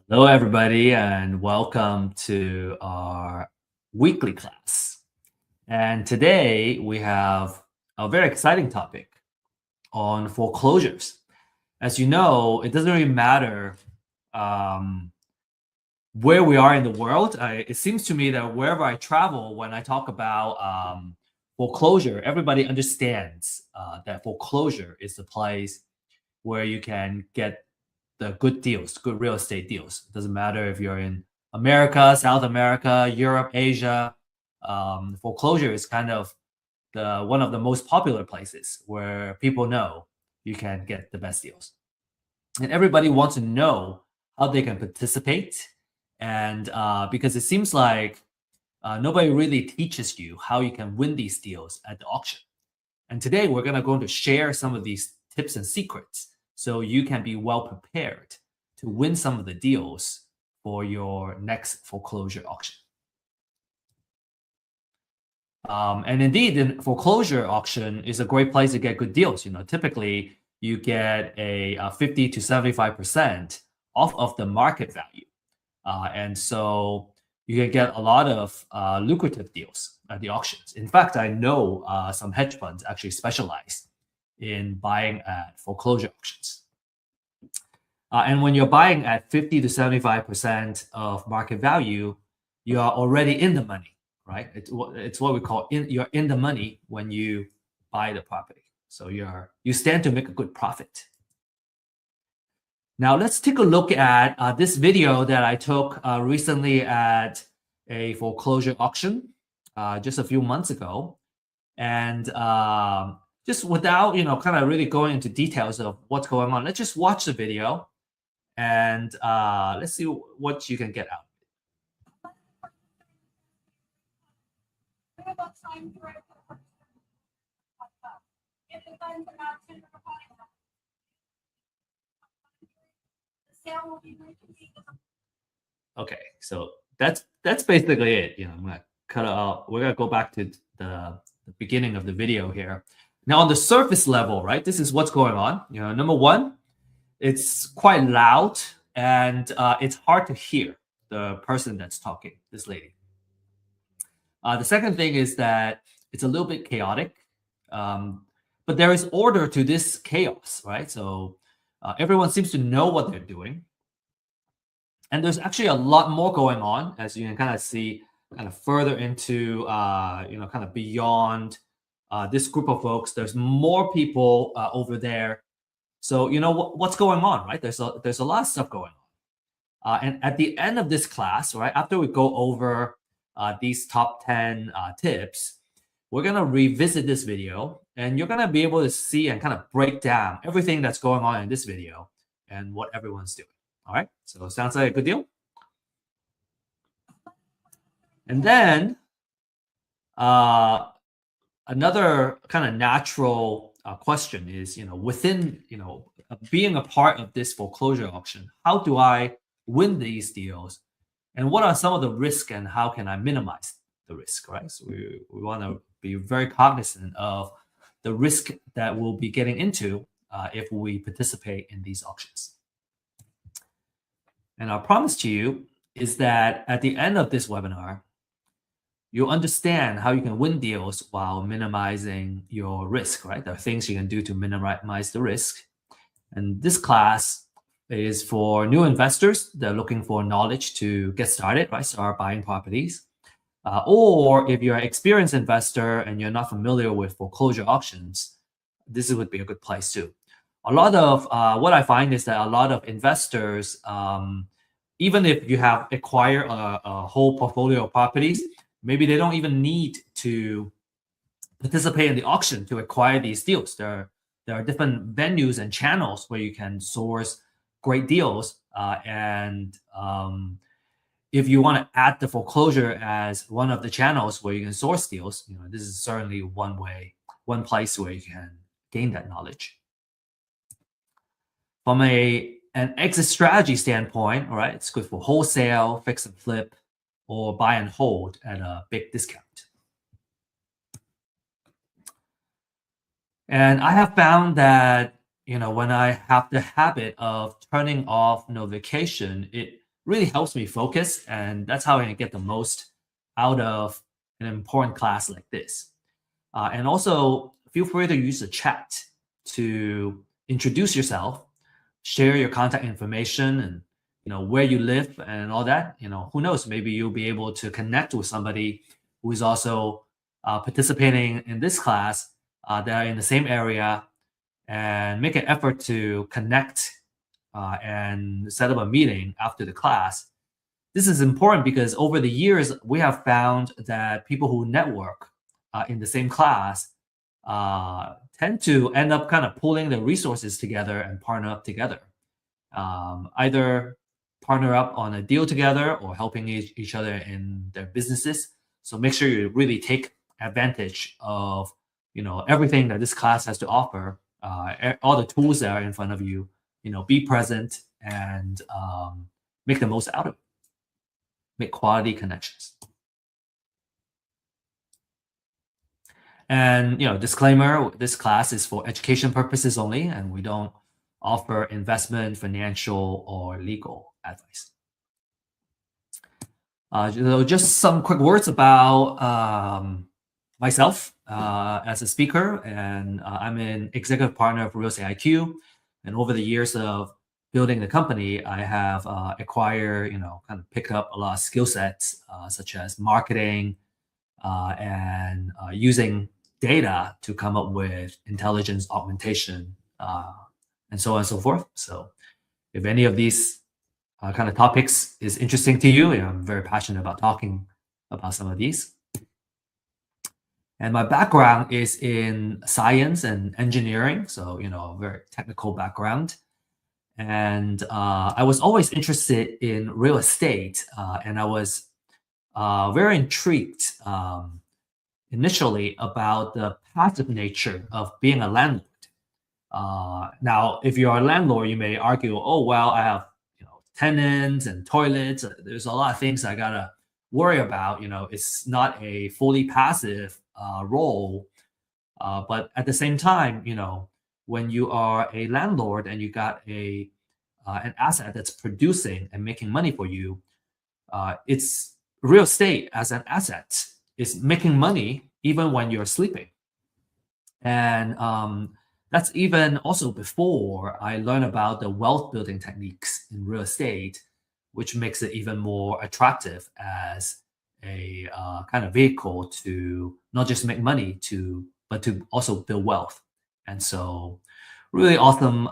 Hello, everybody, and welcome to our weekly class. And today we have a very exciting topic on foreclosures. As you know, it doesn't really matter um, where we are in the world. It seems to me that wherever I travel, when I talk about foreclosure, everybody understands that foreclosure is the place where you can get the good deals, good real estate deals. It doesn't matter if you're in America, South America, Europe, Asia. Foreclosure is kind of the one of the most popular places where people know you can get the best deals, and everybody wants to know how they can participate. And because it seems like nobody really teaches you how you can win these deals at the auction. And today we're going to share some of these tips and secrets so you can be well prepared to win some of the deals for your next foreclosure auction. And indeed, the foreclosure auction is a great place to get good deals. Typically you get a 50 to 75% off of the market value. And so you can get a lot of lucrative deals at the auctions. In fact, I know some hedge funds actually specialize in buying at foreclosure auctions. And when you're buying at 50 to 75% of market value, you are already in the money, right? It's what we call you're in the money when you buy the property. So you stand to make a good profit. Now let's take a look at this video that I took recently at a foreclosure auction just a few months ago. And just without, kind of really going into details of what's going on, let's just watch the video and let's see what you can get out. Okay, so that's basically it. I'm gonna cut it out. We're gonna go back to the beginning of the video here. Now, on the surface level, right? This is what's going on. Number one, it's quite loud and it's hard to hear the person that's talking, this lady. The second thing is that it's a little bit chaotic, but there is order to this chaos, right? So everyone seems to know what they're doing. And there's actually a lot more going on, as you can kind of see, kind of further into, kind of beyond this group of folks. There's more people over there. So what's going on, right? There's a lot of stuff going on. And at the end of this class, right, after we go over these top 10 tips, we're gonna revisit this video, and you're gonna be able to see and kind of break down everything that's going on in this video and what everyone's doing. All right, so sounds like a good deal. And then another kind of natural question is, within, being a part of this foreclosure auction, how do I win these deals? And what are some of the risks and how can I minimize the risk, right? So we want to be very cognizant of the risk that we'll be getting into if we participate in these auctions. And our promise to you is that at the end of this webinar, you'll understand how you can win deals while minimizing your risk, right? There are things you can do to minimize the risk. And this class is for new investors that are looking for knowledge to get started, right? Start buying properties. Or if you're an experienced investor and you're not familiar with foreclosure auctions, this would be a good place too. A lot of what I find is that a lot of investors, even if you have acquired a whole portfolio of properties, maybe they don't even need to participate in the auction to acquire these deals. There are different venues and channels where you can source great deals. If you want to add the foreclosure as one of the channels where you can source deals, this is certainly one place where you can gain that knowledge. From an exit strategy standpoint, all right, it's good for wholesale, fix and flip, or buy and hold at a big discount. And I have found that, when I have the habit of turning off notification, it really helps me focus, and that's how I can get the most out of an important class like this. And also, feel free to use the chat to introduce yourself, share your contact information, and where you live and all that. Who knows? Maybe you'll be able to connect with somebody who is also participating in this class that are in the same area, and make an effort to connect and set up a meeting after the class. This is important because over the years, we have found that people who network in the same class tend to end up kind of pulling the resources together and partner up together. Either partner up on a deal together or helping each other in their businesses. So make sure you really take advantage of everything that this class has to offer, all the tools that are in front of you. Be present and make the most out of it. Make quality connections. And disclaimer: this class is for education purposes only, and we don't offer investment, financial, or legal advice. Just some quick words about myself as a speaker, and I'm an executive partner of Real Estate IQ. And over the years of building the company, I have acquired, kind of picked up a lot of skill sets, such as marketing and using data to come up with intelligence augmentation, and so on and so forth. So if any of these kind of topics is interesting to you, I'm very passionate about talking about some of these. And my background is in science and engineering, so a very technical background. And I was always interested in real estate, and I was very intrigued initially about the passive nature of being a landlord. Now, if you're a landlord, you may argue, "Oh, well, I have tenants and toilets. There's a lot of things I gotta worry about. It's not a fully passive role." But at the same time, when you are a landlord and you got an asset that's producing and making money for you, it's real estate as an asset is making money even when you're sleeping. And that's even also before I learned about the wealth building techniques in real estate, which makes it even more attractive as a kind of vehicle to not just make money, but to also build wealth. And so, really awesome,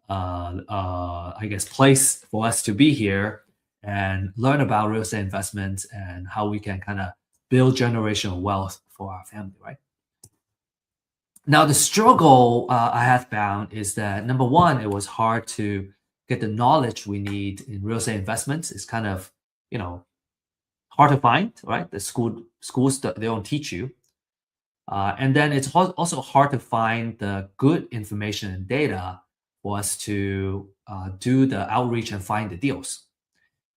I guess, place for us to be here and learn about real estate investments and how we can kind of build generational wealth for our family, right? Now, the struggle I have found is that, number one, it was hard to get the knowledge we need in real estate investments. It's kind of, hard to find, right? The schools, they don't teach you. And then it's also hard to find the good information and data for us to do the outreach and find the deals.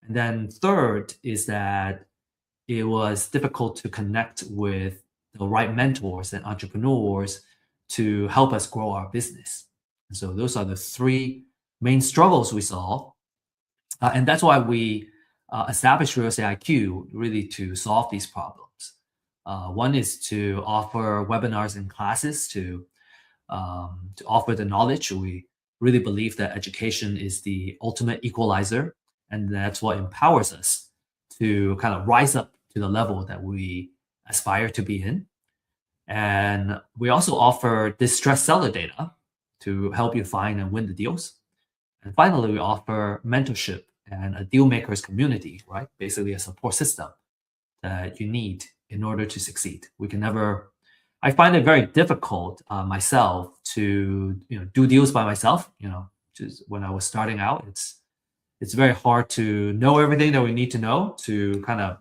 And then third is that it was difficult to connect with the right mentors and entrepreneurs to help us grow our business. And so those are the three main struggles we saw. And that's why we established Real Estate IQ, really to solve these problems. One is to offer webinars and classes to offer the knowledge. We really believe that education is the ultimate equalizer, and that's what empowers us to kind of rise up to the level that we aspire to be in. And we also offer distressed seller data to help you find and win the deals. And finally, we offer mentorship and a deal makers community, right? Basically a support system that you need in order to succeed. I find it very difficult myself to do deals by myself. Just when I was starting out, it's very hard to know everything that we need to know to kind of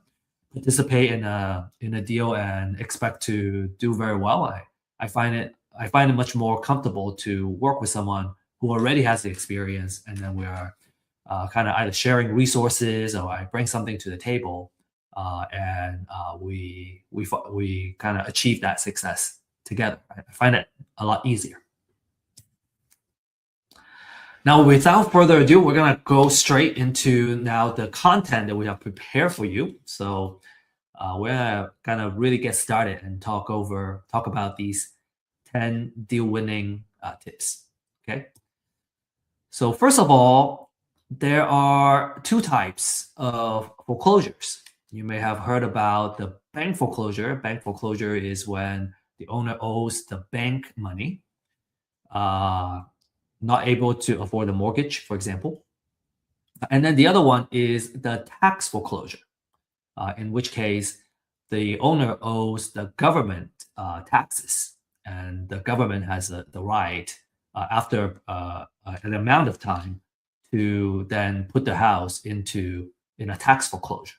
participate in a deal and expect to do very well. I find it much more comfortable to work with someone who already has the experience, and then we are kind of either sharing resources or I bring something to the table, and we kind of achieve that success together. I find it a lot easier. Now, without further ado, we're going to go straight into now the content that we have prepared for you. So we're gonna kind of really get started and talk about these 10 deal winning tips. Okay. So first of all, there are two types of foreclosures. You may have heard about the bank foreclosure. Bank foreclosure is when the owner owes the bank money, not able to afford a mortgage, for example. And then the other one is the tax foreclosure, in which case the owner owes the government taxes, and the government has the right after an amount of time to then put the house in a tax foreclosure.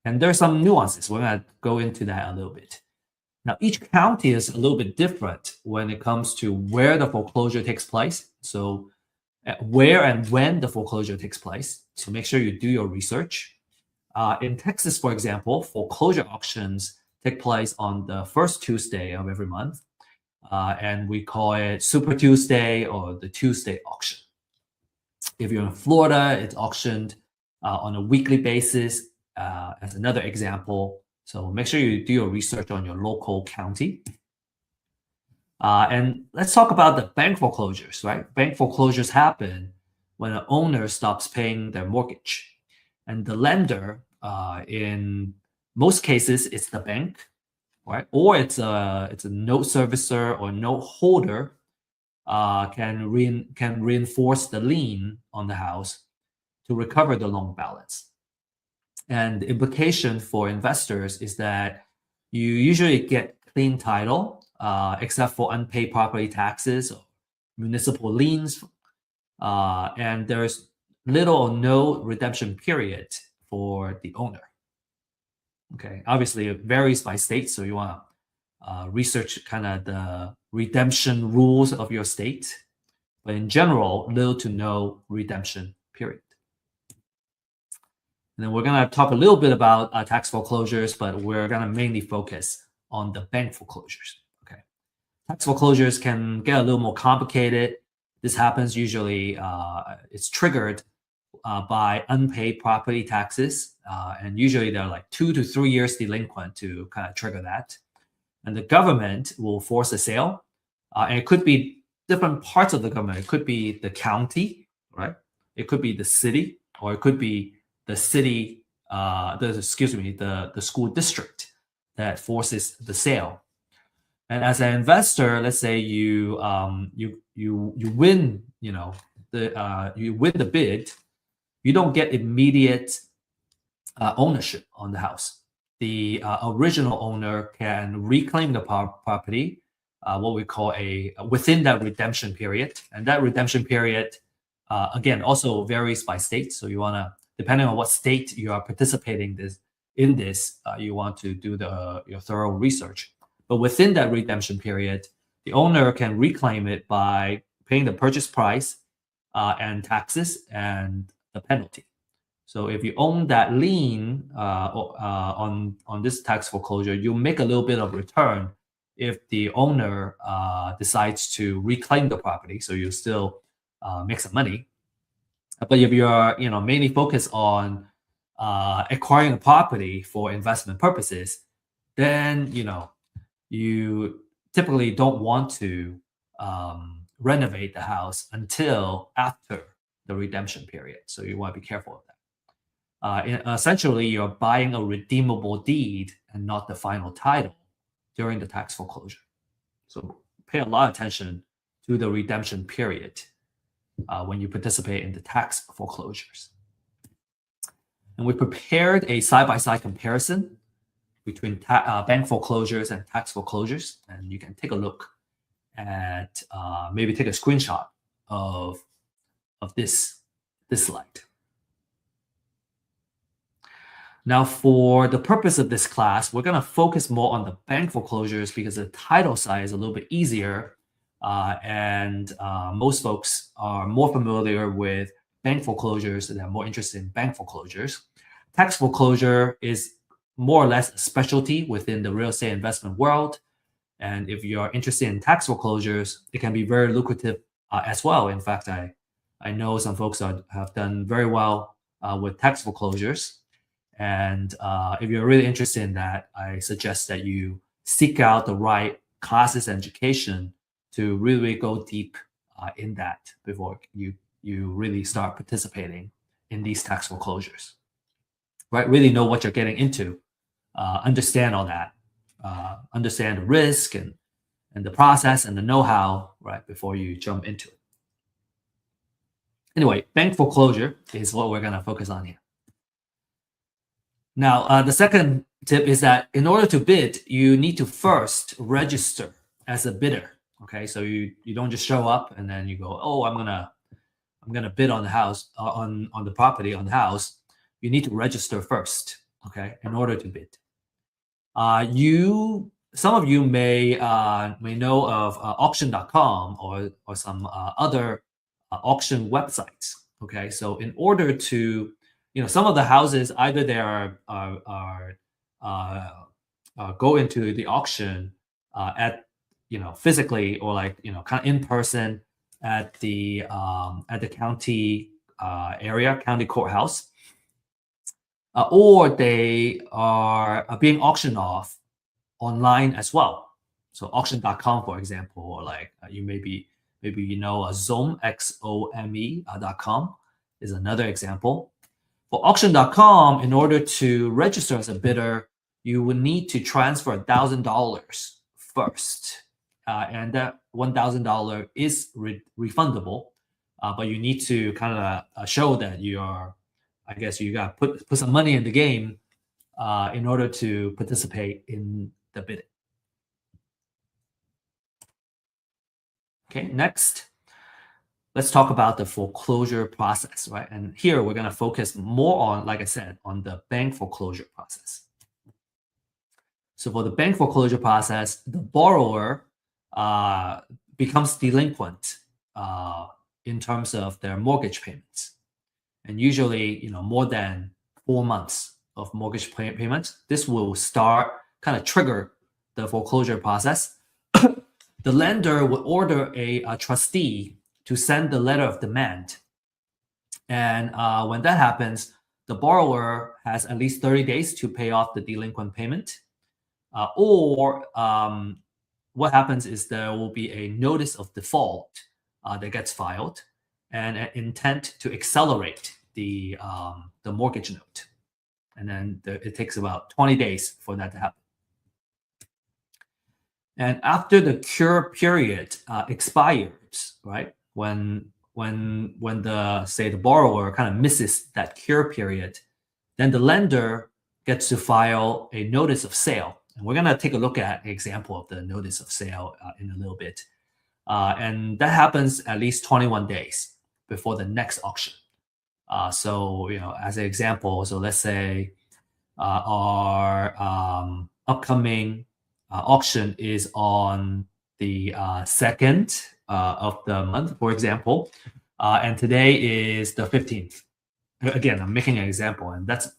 And there's some nuances. We're going to go into that a little bit. Now, each county is a little bit different when it comes to where the foreclosure takes place. So where and when the foreclosure takes place. So make sure you do your research. In Texas, for example, foreclosure auctions take place on the first Tuesday of every month. And we call it Super Tuesday or the Tuesday auction. If you're in Florida, it's auctioned on a weekly basis as another example. So make sure you do your research on your local county. And let's talk about the bank foreclosures, right? Bank foreclosures happen when an owner stops paying their mortgage. And the lender, in most cases, it's the bank, right? Or it's a note servicer or note holder can reinforce the lien on the house to recover the loan balance. And the implication for investors is that you usually get clean title, except for unpaid property taxes or municipal liens, and there's little or no redemption period for the owner. Okay, obviously it varies by state, so you want to research kind of the redemption rules of your state. But in general, little to no redemption period. And then we're going to talk a little bit about tax foreclosures, but we're going to mainly focus on the bank foreclosures. Okay, tax foreclosures can get a little more complicated. This happens usually, it's triggered by unpaid property taxes, and usually they're like 2 to 3 years delinquent to kind of trigger that. And the government will force a sale, and it could be different parts of the government. It could be the county, right? It could be the city, or it could be the city, the school district that forces the sale. And as an investor, let's say you win, you win the bid, you don't get immediate ownership on the house. The original owner can reclaim the property, what we call within that redemption period, and that redemption period, again, also varies by state. So you want to, depending on what state you are participating in this, you want to do your thorough research. But within that redemption period, the owner can reclaim it by paying the purchase price and taxes and the penalty. So if you own that lien on this tax foreclosure, you make a little bit of return if the owner decides to reclaim the property. So you still make some money. But if you're mainly focused on acquiring a property for investment purposes, then you typically don't want to renovate the house until after the redemption period. So you want to be careful of that. Essentially, you're buying a redeemable deed and not the final title during the tax foreclosure. So pay a lot of attention to the redemption period when you participate in the tax foreclosures. And we prepared a side-by-side comparison between bank foreclosures and tax foreclosures. And you can take a look at, maybe take a screenshot of this slide. Now, for the purpose of this class, we're going to focus more on the bank foreclosures because the title side is a little bit easier. And most folks are more familiar with bank foreclosures and they're more interested in bank foreclosures. Tax foreclosure is more or less a specialty within the real estate investment world. And if you're interested in tax foreclosures, it can be very lucrative as well. In fact, I I know some folks have done very well with tax foreclosures. And if you're really interested in that, I suggest that you seek out the right classes and education to really go deep in that before you really start participating in these tax foreclosures. Right? Really know what you're getting into, understand all that, understand the risk and the process and the know-how, right, before you jump into it. Anyway, bank foreclosure is what we're going to focus on here. Now, the second tip is that in order to bid, you need to first register as a bidder. Okay, so you don't just show up and then you go, oh, I'm gonna bid on the house on the property on the house. You need to register first, okay, in order to bid. Some of you may know of auction.com or some other auction websites. Okay, so in order to, some of the houses either they are go into the auction at physically or kind of in person at the county area, county courthouse, or they are being auctioned off online as well. So auction.com, for example, or you maybe Xome, Xome.com is another example. For auction.com, in order to register as a bidder, you would need to transfer $1,000 first. And that $1,000 is refundable, but you need to kind of show that you got to put some money in the game in order to participate in the bidding. Okay, next, let's talk about the foreclosure process, right? And here we're going to focus more on, like I said, on the bank foreclosure process. So for the bank foreclosure process, the borrower becomes delinquent in terms of their mortgage payments. And usually, more than 4 months of mortgage payments, this will kind of trigger the foreclosure process. The lender would order a trustee to send the letter of demand. And when that happens, the borrower has at least 30 days to pay off the delinquent payment. Or what happens is there will be a notice of default that gets filed and an intent to accelerate the mortgage note. And then it takes about 20 days for that to happen. And after the cure period expires, right, when the borrower kind of misses that cure period, then the lender gets to file a notice of sale. And we're going to take a look at an example of the notice of sale in a little bit. And that happens at least 21 days before the next auction. So, as an example, so let's say our upcoming auction is on the 2nd of the month, for example, and today is the 15th. Again, I'm making an example, and that's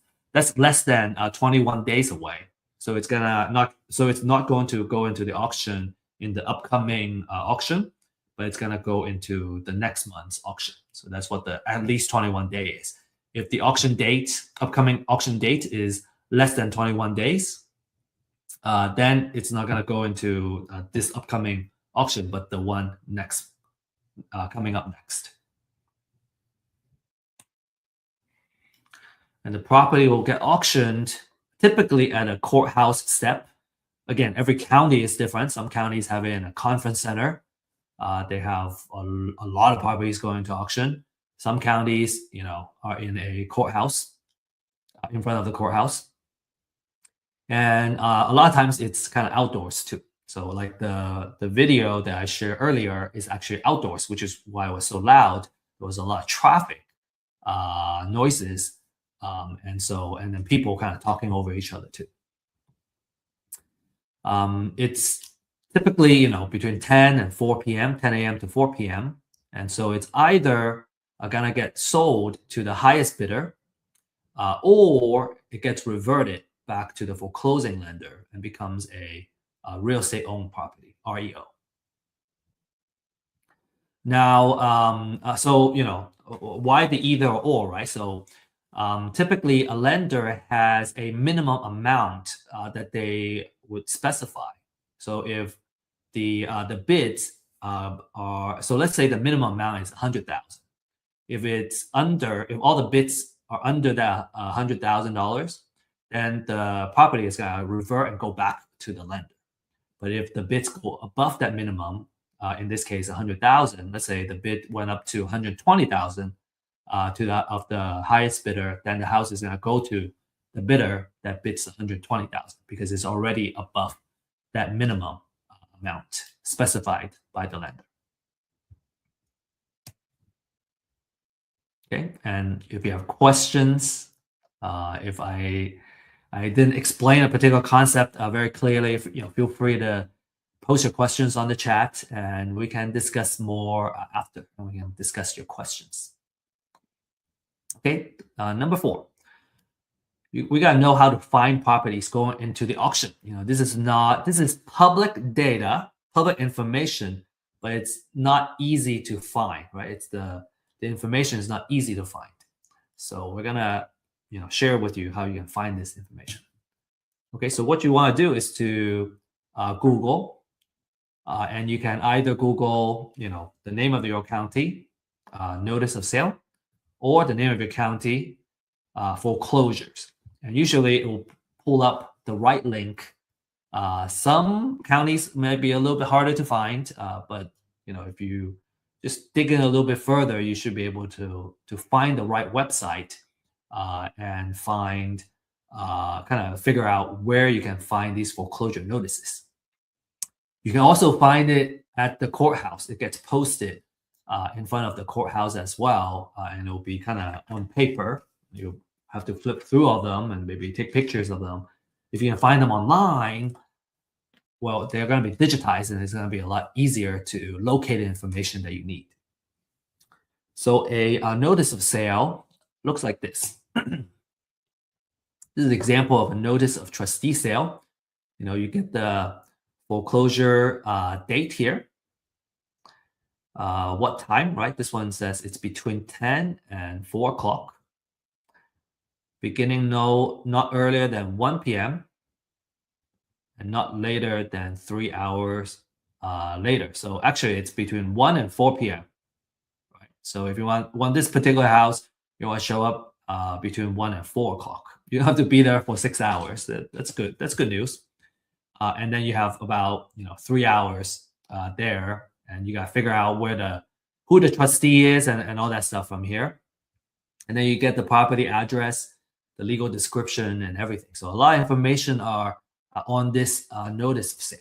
less than 21 days away. So it's not going to go into the auction in the upcoming auction, but it's gonna go into the next month's auction. So that's what the at least 21 days is. If the upcoming auction date is less than 21 days, then it's not gonna go into this upcoming auction, but the one next coming up next. And the property will get auctioned typically at a courthouse step. Again, every county is different. Some counties have it in a conference center. They have a lot of properties going to auction. Some counties, are in a courthouse, in front of the courthouse. And a lot of times it's kind of outdoors too. So like the video that I shared earlier is actually outdoors, which is why it was so loud. There was a lot of traffic, noises, and then people kind of talking over each other too. It's typically, between 10 and 4 p.m., 10 a.m. to 4 p.m. And so it's either gonna get sold to the highest bidder, or it gets reverted back to the foreclosing lender and becomes a real estate owned property, REO. Now, so why the either or, right? So typically, a lender has a minimum amount that they would specify. So if the bids are, so let's say the minimum amount is 100,000. If all the bids are under that $100,000, then the property is gonna revert and go back to the lender. But if the bids go above that minimum, in this case, 100,000, let's say the bid went up to 120,000 to the of the highest bidder, then the house is going to go to the bidder that bids 120,000 because it's already above that minimum amount specified by the lender. Okay, and if you have questions, if I didn't explain a particular concept very clearly, feel free to post your questions on the chat, and we can discuss more after, and we can discuss your questions. Okay, number 4, we gotta know how to find properties going into the auction. This is public data, public information, but it's not easy to find, right? It's the information is not easy to find. So we're gonna share with you how you can find this information. Okay, so what you want to do is to Google, and you can either Google the name of your county, notice of sale, or the name of your county, foreclosures, and usually it will pull up the right link. Some counties may be a little bit harder to find, but if you just dig in a little bit further, you should be able to find the right website and find kind of figure out where you can find these foreclosure notices. You can also find it at the courthouse. It gets posted in front of the courthouse as well, and it will be kind of on paper. You have to flip through all of them and maybe take pictures of them. If you can find them online, well, they're going to be digitized, and it's going to be a lot easier to locate the information that you need. So a notice of sale looks like this. This is an example of a notice of trustee sale. You get the foreclosure date here. What time, right? This one says it's between 10 and 4 o'clock. Beginning not earlier than 1 p.m. and not later than 3 hours later. So actually, it's between 1 and 4 p.m. Right? So if you want this particular house, you want to show up between 1 and 4 o'clock. You don't have to be there for 6 hours. That's good. That's good news. And then you have about 3 hours there, and you got to figure out who the trustee is and all that stuff from here. And then you get the property address, the legal description, and everything. So a lot of information are on this notice of sale.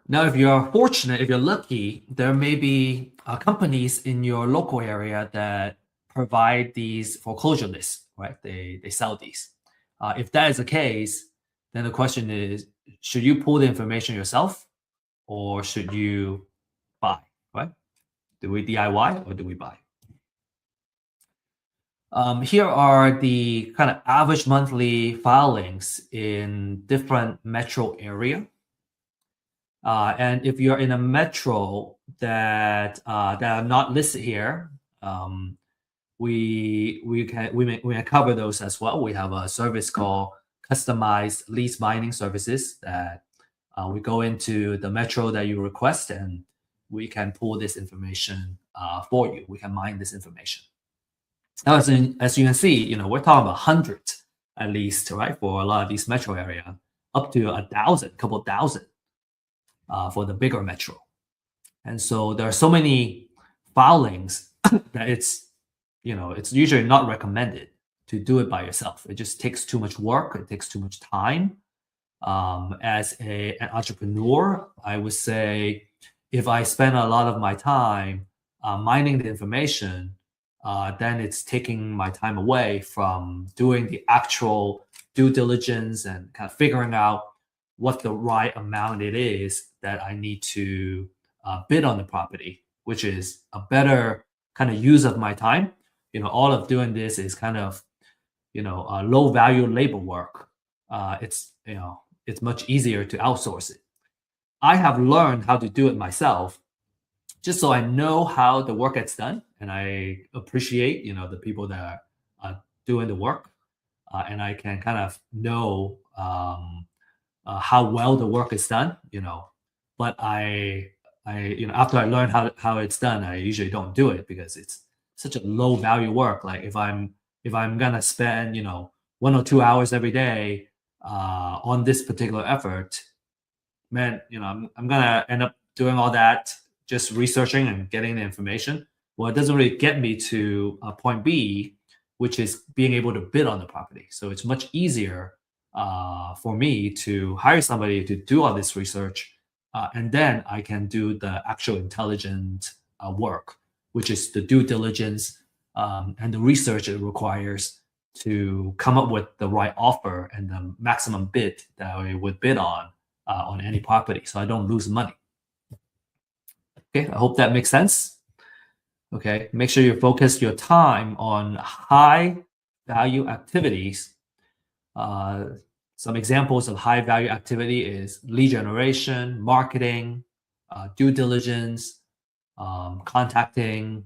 Now, if you're fortunate, if you're lucky, there may be companies in your local area that provide these foreclosure lists, right? They sell these. If that is the case, then the question is, should you pull the information yourself, or should you buy, right? Do we DIY or do we buy? Here are the kind of average monthly filings in different metro area. And if you're in a metro that are not listed here, we can cover those as well. We have a service called customized lease binding services that we go into the metro that you request, and we can pull this information for you. We can mine this information. Now, as you can see, we're talking about hundreds at least, right? For a lot of these metro area, up to 1,000, couple thousand for the bigger metro. And so there are so many filings that it's usually not recommended to do it by yourself. It just takes too much work. It takes too much time. As an entrepreneur, I would say if I spend a lot of my time mining the information, then it's taking my time away from doing the actual due diligence and kind of figuring out what the right amount it is that I need to bid on the property, which is a better kind of use of my time. All of doing this is kind of, low value labor work. It's much easier to outsource it. I have learned how to do it myself, just so I know how the work gets done, and I appreciate, the people that are doing the work, and I can kind of know how well the work is done. But after I learn how it's done, I usually don't do it because it's such a low value work. Like if I'm gonna spend 1 or 2 hours every day on this particular effort, man, I'm gonna end up doing all that, just researching and getting the information. Well, it doesn't really get me to point B, which is being able to bid on the property. So it's much easier for me to hire somebody to do all this research, and then I can do the actual intelligent work, which is the due diligence and the research it requires to come up with the right offer and the maximum bid that I would bid on any property, so I don't lose money. Okay, I hope that makes sense. Okay, make sure you focus your time on high value activities. Some examples of high value activity is lead generation, marketing, due diligence, contacting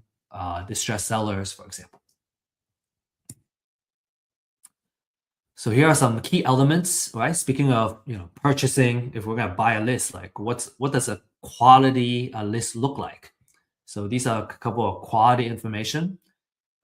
distressed sellers, for example. So here are some key elements, right? Speaking of purchasing, if we're gonna buy a list, like what does a quality list look like? So these are a couple of quality information.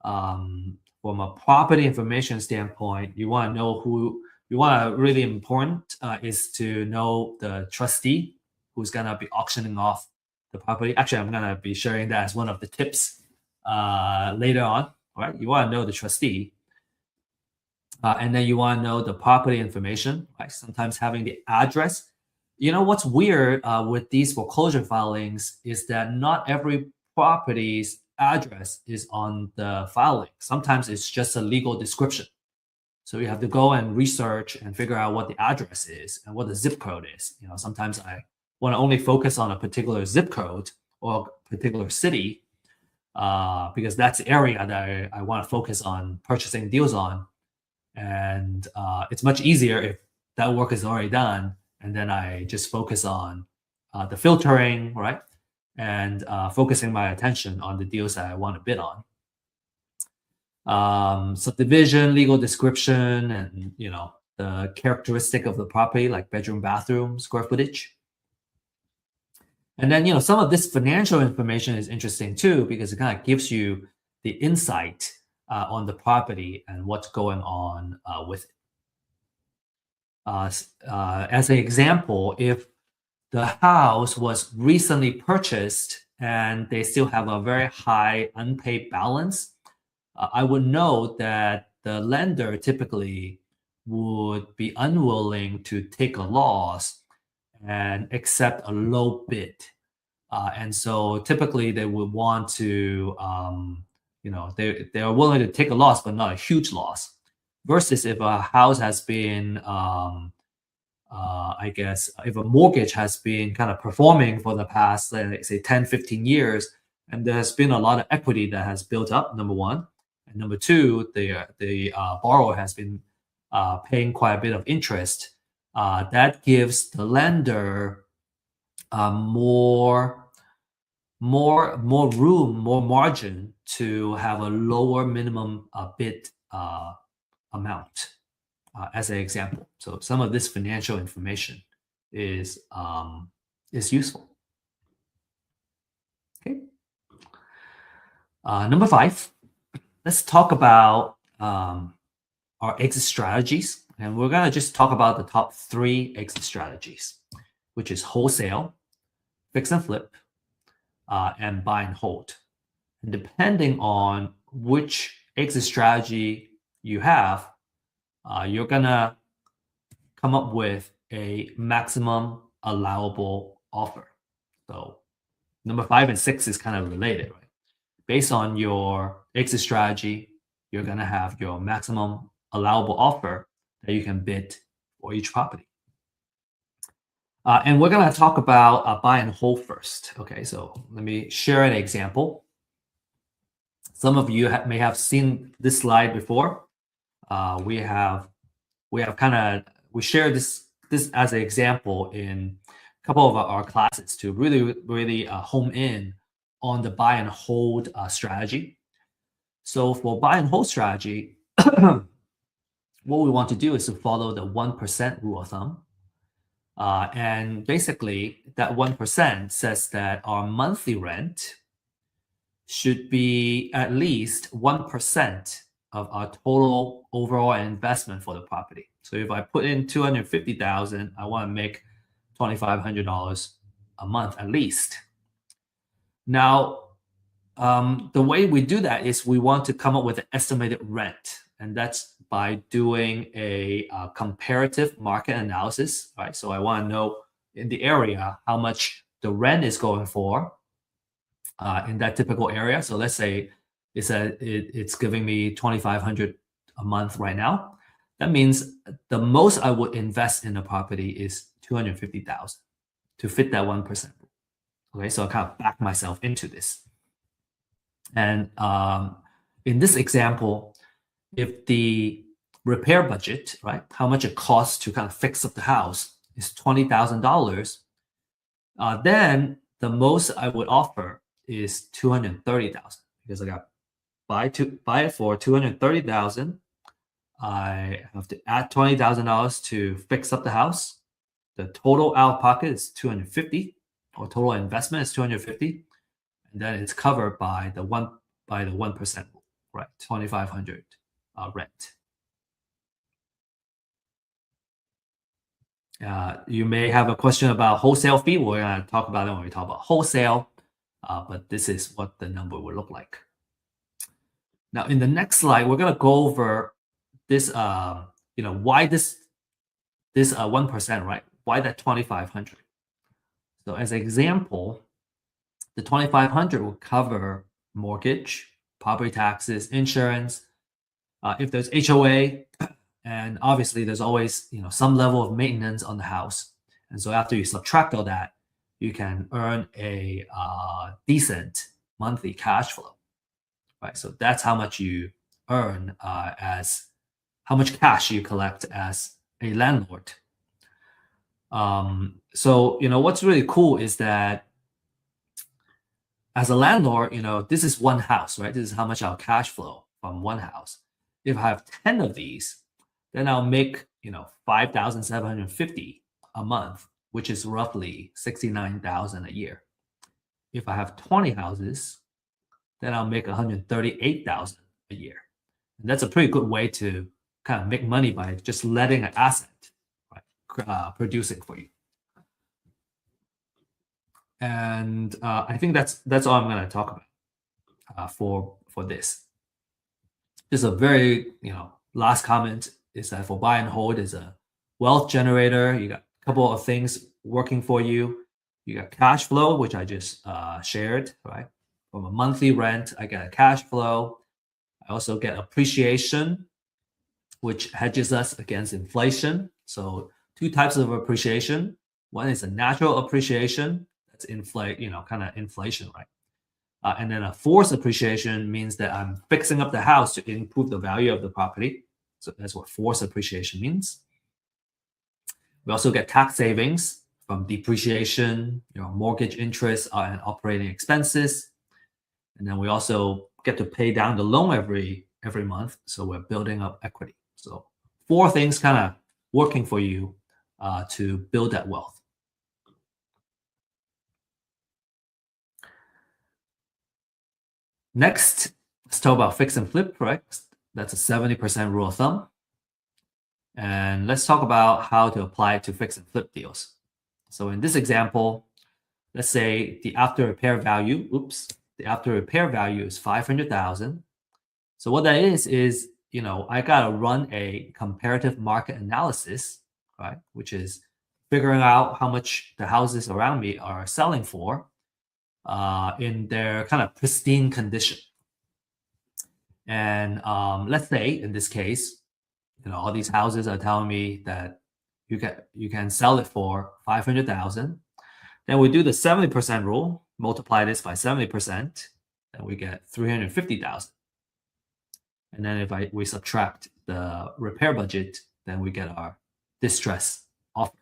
From a property information standpoint, you want to know who you want to really important is to know the trustee who's gonna be auctioning off the property. Actually, I'm gonna be sharing that as one of the tips later on. Right? You want to know the trustee. And then you want to know the property information, right? Sometimes having the address. What's weird with these foreclosure filings is that not every property's address is on the filing. Sometimes it's just a legal description. So you have to go and research and figure out what the address is and what the zip code is. Sometimes I want to only focus on a particular zip code or a particular city because that's the area that I want to focus on purchasing deals on. And it's much easier if that work is already done, and then I just focus on the filtering, right? And focusing my attention on the deals that I want to bid on. Subdivision, legal description, and the characteristic of the property, like bedroom, bathroom, square footage. And then some of this financial information is interesting too, because it kind of gives you the insight on the property and what's going on with it. As an example, if the house was recently purchased and they still have a very high unpaid balance, I would know that the lender typically would be unwilling to take a loss and accept a low bid. And so typically they would want to they are willing to take a loss, but not a huge loss. Versus if a house has been, I guess, if a mortgage has been kind of performing for the past, let's say 10, 15 years, and there has been a lot of equity that has built up, number one. And number two, the borrower has been paying quite a bit of interest. That gives the lender more room, more margin to have a lower minimum bid amount, as an example. So some of this financial information is useful. Okay. Number 5, let's talk about our exit strategies, and we're gonna just talk about the top 3 exit strategies, which is wholesale, fix and flip, and buy and hold. And depending on which exit strategy you have, you're gonna come up with a maximum allowable offer. So number 5 and 6 is kind of related, right? Based on your exit strategy, you're gonna have your maximum allowable offer that you can bid for each property. And we're gonna talk about buy and hold first. Okay, so let me share an example. Some of you may have seen this slide before. We shared this as an example in couple of our classes to really home in on the buy and hold strategy. So for buy and hold strategy, what we want to do is to follow the 1% rule of thumb. And basically, that 1% says that our monthly rent should be at least 1% of our total overall investment for the property. So if I put in $250,000, I want to make $2,500 a month at least. Now, the way we do that is we want to come up with an estimated rent, and that's by doing a comparative market analysis, right? So I want to know in the area how much the rent is going for in that typical area. So let's say it's giving me $2,500 a month right now. That means the most I would invest in a property is $250,000 to fit that 1%. Okay, so I kind of back myself into this. And in this example, if the repair budget, right, how much it costs to kind of fix up the house is $20,000, then the most I would offer is $230,000 because I got buy it for $230,000. I have to add $20,000 to fix up the house. The total out of pocket is $250, or total investment is $250, and then it's covered by the 1%, right? $2,500 rent. You may have a question about wholesale fee. We're going to talk about it when we talk about wholesale, but this is what the number will look like. Now, in the next slide, we're going to go over this, why this 1%, right? Why that 2,500? So as an example, the 2,500 will cover mortgage, property taxes, insurance, if there's HOA, and obviously there's always some level of maintenance on the house. And so after you subtract all that, you can earn a decent monthly cash flow, right? So that's how much you earn as how much cash you collect as a landlord. So what's really cool is that as a landlord, this is one house, right? This is how much I'll cash flow from one house. If I have 10 of these, then I'll make $5,750 a month, which is roughly $69,000 a year. If I have 20 houses, then I'll make $138,000 a year. And that's a pretty good way to kind of make money by just letting an asset, right, producing for you. And I think that's all I'm going to talk about for this. Just a very last comment is that for buy and hold is a wealth generator. You got a couple of things working for you. You got cash flow, which I just shared, right? From a monthly rent, I get a cash flow. I also get appreciation, which hedges us against inflation. So two types of appreciation. One is a natural appreciation. That's kind of inflation, right? And then a forced appreciation means that I'm fixing up the house to improve the value of the property. So that's what forced appreciation means. We also get tax savings from depreciation, mortgage interest and operating expenses. And then we also get to pay down the loan every month. So we're building up equity. So 4 things kind of working for you to build that wealth. Next, let's talk about fix and flip, right? That's a 70% rule of thumb. And let's talk about how to apply it to fix and flip deals. So in this example, let's say the after repair value is 500,000. So what that is I gotta run a comparative market analysis, right? Which is figuring out how much the houses around me are selling for in their kind of pristine condition. And let's say in this case, all these houses are telling me that you can sell it for 500,000. Then we do the 70% rule, multiply this by 70%, then we get 350,000. And then if we subtract the repair budget, then we get our distress offer.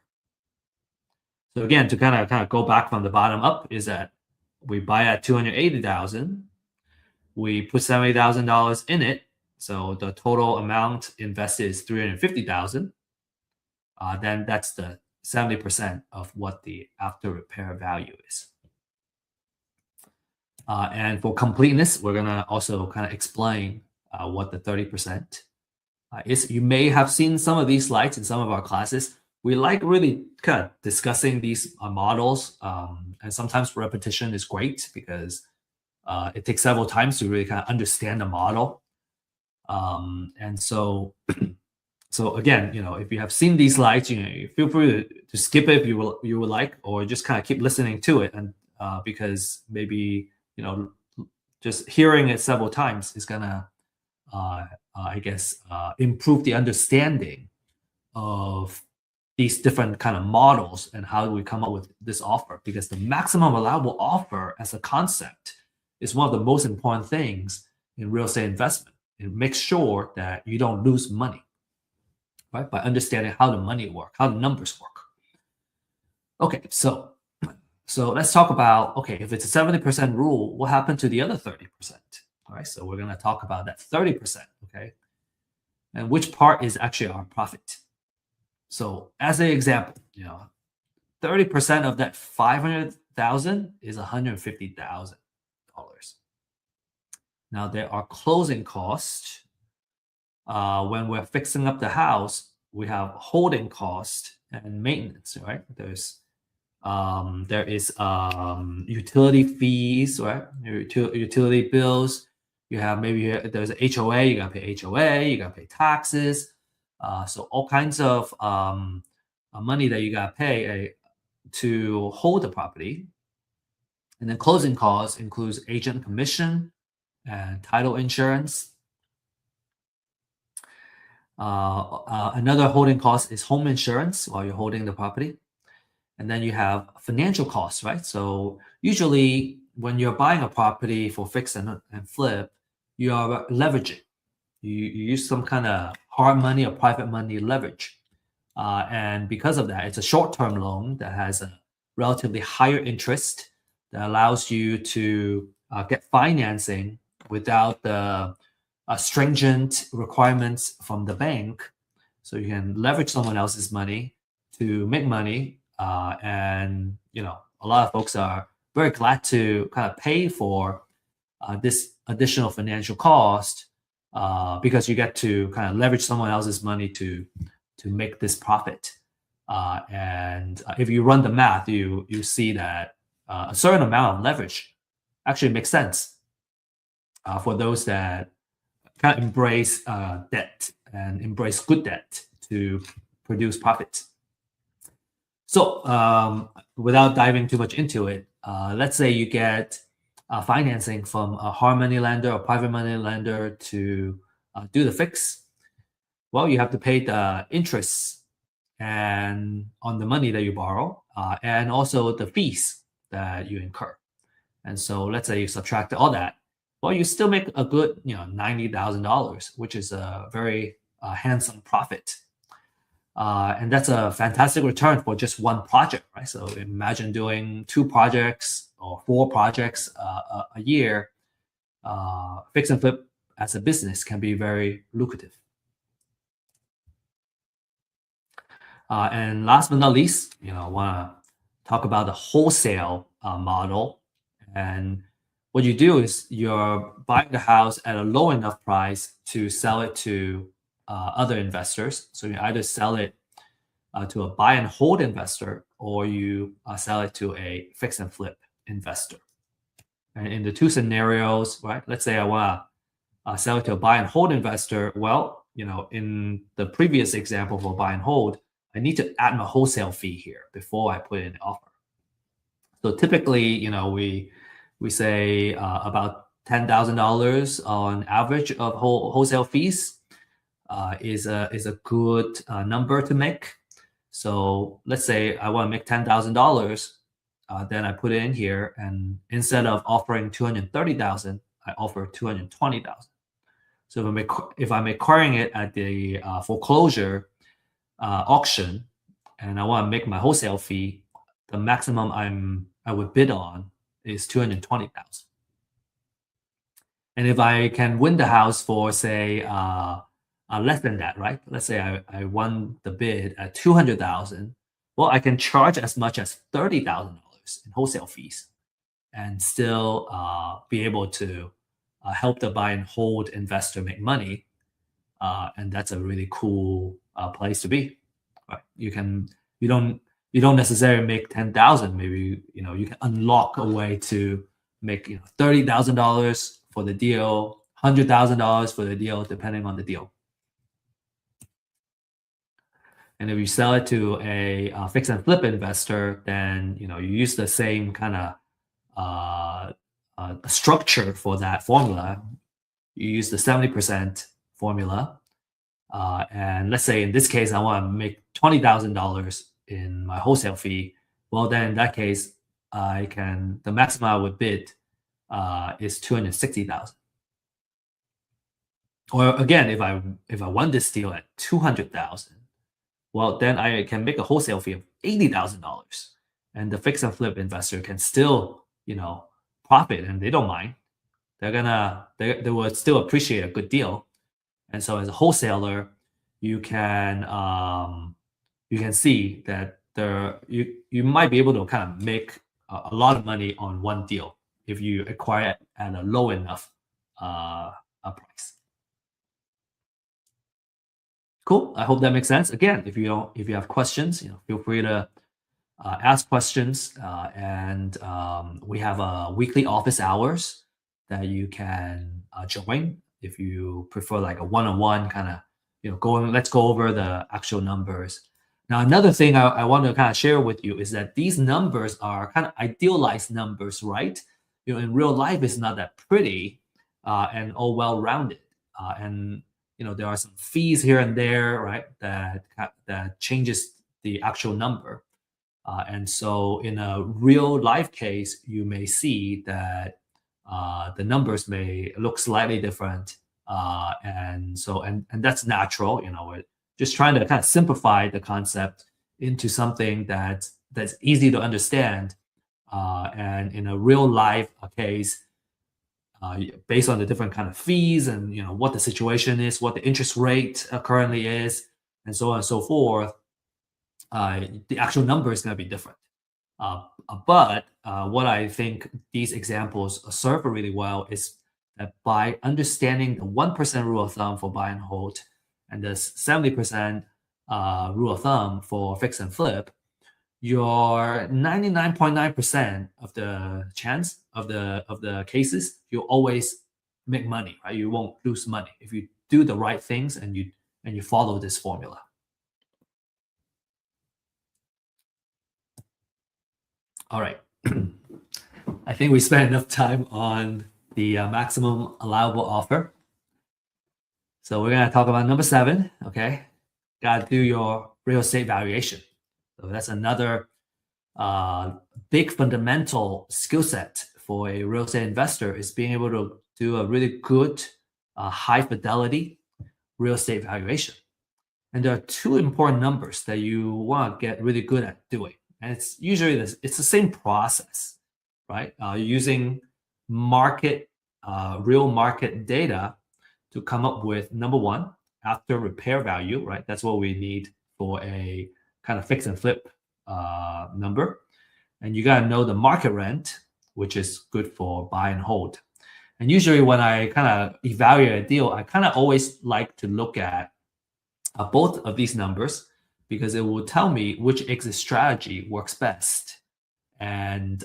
So again, to kind of go back from the bottom up is that we buy at 280,000, we put $70,000 in it, so the total amount invested is 350,000. Then that's the 70% of what the after repair value is. And for completeness, we're gonna also kind of explain what the 30% is. You may have seen some of these slides in some of our classes. We like really kind of discussing these models, and sometimes repetition is great because it takes several times to really kind of understand the model. And so, so again, if you have seen these slides, feel free to skip it if you would like, or just kind of keep listening to it, and because maybe just hearing it several times is gonna, I guess, improve the understanding of these different kind of models and how do we come up with this offer, because the maximum allowable offer as a concept is one of the most important things in real estate investment. It makes sure that you don't lose money, right? By understanding how the money work, how the numbers work. Okay, so let's talk about, okay, if it's a 70% rule, what happened to the other 30%? All right, so we're going to talk about that 30%, okay? And which part is actually our profit. So as an example, 30% of that 500,000 is $150,000. Now there are closing costs. When we're fixing up the house, we have holding cost and maintenance, right? There is utility fees, right? Utility bills. You have there's a HOA. You gotta pay HOA. You gotta pay taxes. So all kinds of money that you gotta pay to hold the property. And then closing costs includes agent commission and title insurance. Another holding cost is home insurance while you're holding the property. And then you have financial costs, right? So usually when you're buying a property for fix and flip, you are leveraging. You use some kind of hard money or private money leverage. And because of that, it's a short-term loan that has a relatively higher interest that allows you to get financing without the stringent requirements from the bank. So you can leverage someone else's money to make money. And a lot of folks are very glad to kind of pay for this additional financial cost because you get to kind of leverage someone else's money to make this profit. And if you run the math, you see that a certain amount of leverage actually makes sense for those that kind of embrace debt and embrace good debt to produce profits. So without diving too much into it, let's say you get financing from a hard money lender or private money lender to do the fix. Well, you have to pay the interest and on the money that you borrow, and also the fees that you incur. And so let's say you subtract all that. Well, you still make a good, $90,000, which is a very handsome profit. And that's a fantastic return for just one project, right? So imagine doing 2 projects or 4 projects a year. Fix and flip as a business can be very lucrative. And last but not least, I want to talk about the wholesale model. And what you do is you're buying the house at a low enough price to sell it to other investors. So you either sell it to a buy and hold investor, or you sell it to a fix and flip investor. And in the 2 scenarios, right? Let's say I want to sell it to a buy and hold investor. Well, in the previous example for buy and hold, I need to add my wholesale fee here before I put in the offer. So typically, we say about $10,000 on average of wholesale fees is a good number to make. So let's say I want to make $10,000, then I put it in here, and instead of offering $230,000, I offer $220,000. So if I'm acquiring it at the foreclosure auction, and I want to make my wholesale fee the maximum I would bid on is 220,000. And if I can win the house for say less than that, right? Let's say I won the bid at 200,000. Well, I can charge as much as $30,000 in wholesale fees and still be able to help the buy and hold investor make money. And that's a really cool place to be. Right? You don't you don't necessarily make 10,000. Maybe you can unlock a way to make $30,000 for the deal, $100,000 for the deal, depending on the deal. And if you sell it to a fix and flip investor, then you use the same kind of structure for that formula. You use the 70% formula. And let's say in this case, I want to make $20,000 in my wholesale fee. Well, then in that case, the maximum I would bid is 260,000. Or again, if I won this deal at 200,000, well, then I can make a wholesale fee of $80,000, and the fix and flip investor can still profit, and they don't mind. They will still appreciate a good deal. And so as a wholesaler, you can see that you might be able to kind of make a lot of money on one deal if you acquire it at a low enough price. Cool. I hope that makes sense. Again, if you have questions, feel free to ask questions. And we have weekly office hours that you can join if you prefer like a one-on-one kind of let's go over the actual numbers. Now, another thing I want to kind of share with you is that these numbers are kind of idealized numbers, right? In real life, it's not that pretty and all well-rounded. And there are some fees here and there, right? That changes the actual number. And so in a real life case, you may see that the numbers may look slightly different. And that's natural. We're just trying to kind of simplify the concept into something that's easy to understand. And in a real life case, based on the different kind of fees and what the situation is, what the interest rate currently is, and so on and so forth, the actual number is going to be different. But what I think these examples serve really well is that by understanding the 1% rule of thumb for buy and hold and the 70% rule of thumb for fix and flip, your 99.9% of the chance of the cases, you always make money, right? You won't lose money if you do the right things and you follow this formula. All right. I think we spent enough time on the maximum allowable offer. So we're going to talk about number 7, okay? Got to do your real estate valuation. So that's another big fundamental skill set for a real estate investor is being able to do a really good high fidelity real estate valuation. And there are 2 important numbers that you want to get really good at doing. And it's usually it's the same process, right? Using real market data to come up with number 1, after repair value, right? That's what we need for a kind of fix and flip number. And you got to know the market rent, which is good for buy and hold. And usually when I kind of evaluate a deal, I kind of always like to look at both of these numbers because it will tell me which exit strategy works best and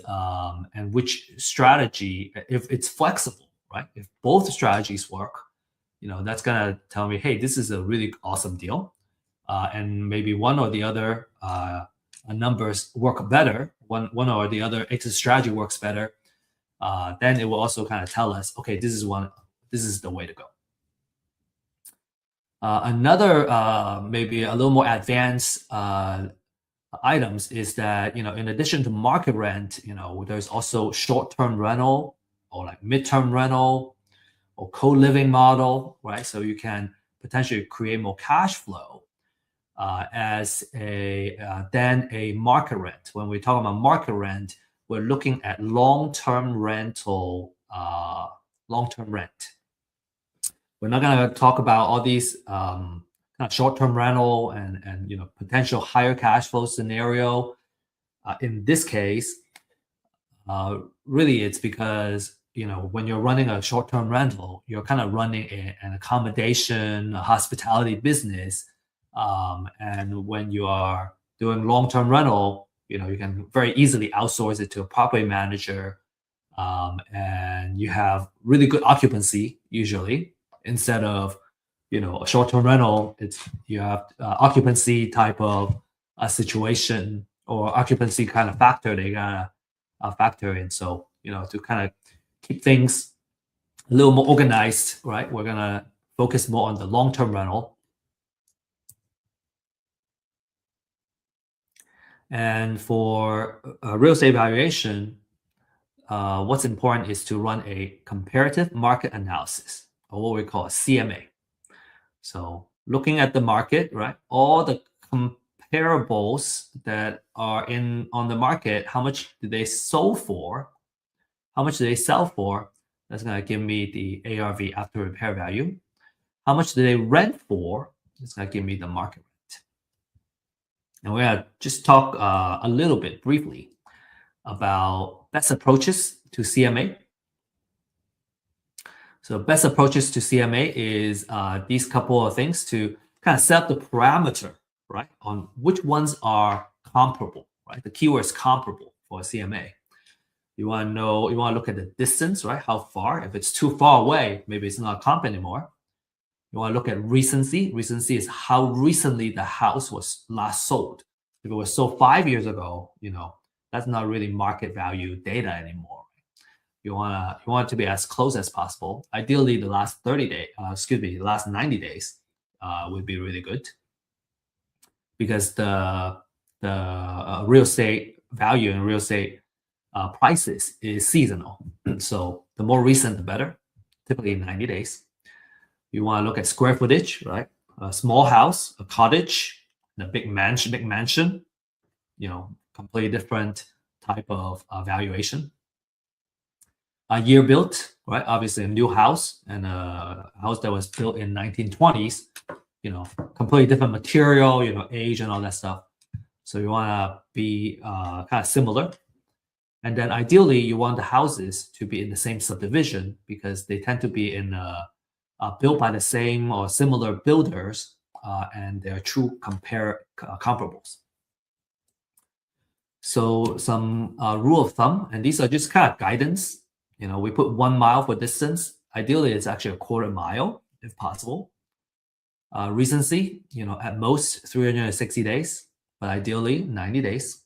which strategy, if it's flexible, right? If both strategies work, that's going to tell me, hey, this is a really awesome deal. And maybe one or the other numbers work better, one or the other exit strategy works better, then it will also kind of tell us, okay, this is the way to go. Another maybe a little more advanced items is that in addition to market rent, there's also short-term rental or like mid-term rental or co-living model, right? So you can potentially create more cash flow as a than a market rent. When we talk about market rent, we're looking at long-term rental, long-term rent. We're not going to talk about all these kind of short-term rental and potential higher cash flow scenario. In this case, really it's because when you're running a short-term rental, you're kind of running an accommodation, a hospitality business, and when you are doing long-term rental, you can very easily outsource it to a property manager, and you have really good occupancy usually, instead of a short-term rental. You have occupancy type of a situation, or occupancy kind of factor they gotta factor in. So to kind of keep things a little more organized, right, we're gonna focus more on the long-term rental. And for real estate valuation, what's important is to run a comparative market analysis, or what we call a CMA. So looking at the market, right, all the comparables that are on the market, how much do they sell for? How much do they sell for? That's going to give me the ARV, after repair value. How much do they rent for? It's going to give me the market rent. And we're going to just talk a little bit briefly about best approaches to CMA. So best approaches to CMA is these couple of things to kind of set up the parameter, right, on which ones are comparable, right? The keyword is comparable for a CMA. You want to know, you want to look at the distance, right? How far? If it's too far away, maybe it's not a comp anymore. You want to look at recency. Recency is how recently the house was last sold. If it was sold 5 years ago, that's not really market value data anymore. You want it to be as close as possible. Ideally, the last 30 days, the last 90 days would be really good, because the real estate value and real estate prices is seasonal. So the more recent, the better, typically 90 days. You want to look at square footage, right? A small house, a cottage, and a big mansion, completely different type of valuation. A year built, right? Obviously a new house and a house that was built in 1920s, completely different material, age and all that stuff. So you want to be kind of similar. And then ideally you want the houses to be in the same subdivision, because they tend to be in built by the same or similar builders, and they're true comparables. So some rule of thumb, and these are just kind of guidance. We put 1 mile for distance. Ideally, it's actually a quarter mile if possible. Recency, at most 360 days, but ideally 90 days.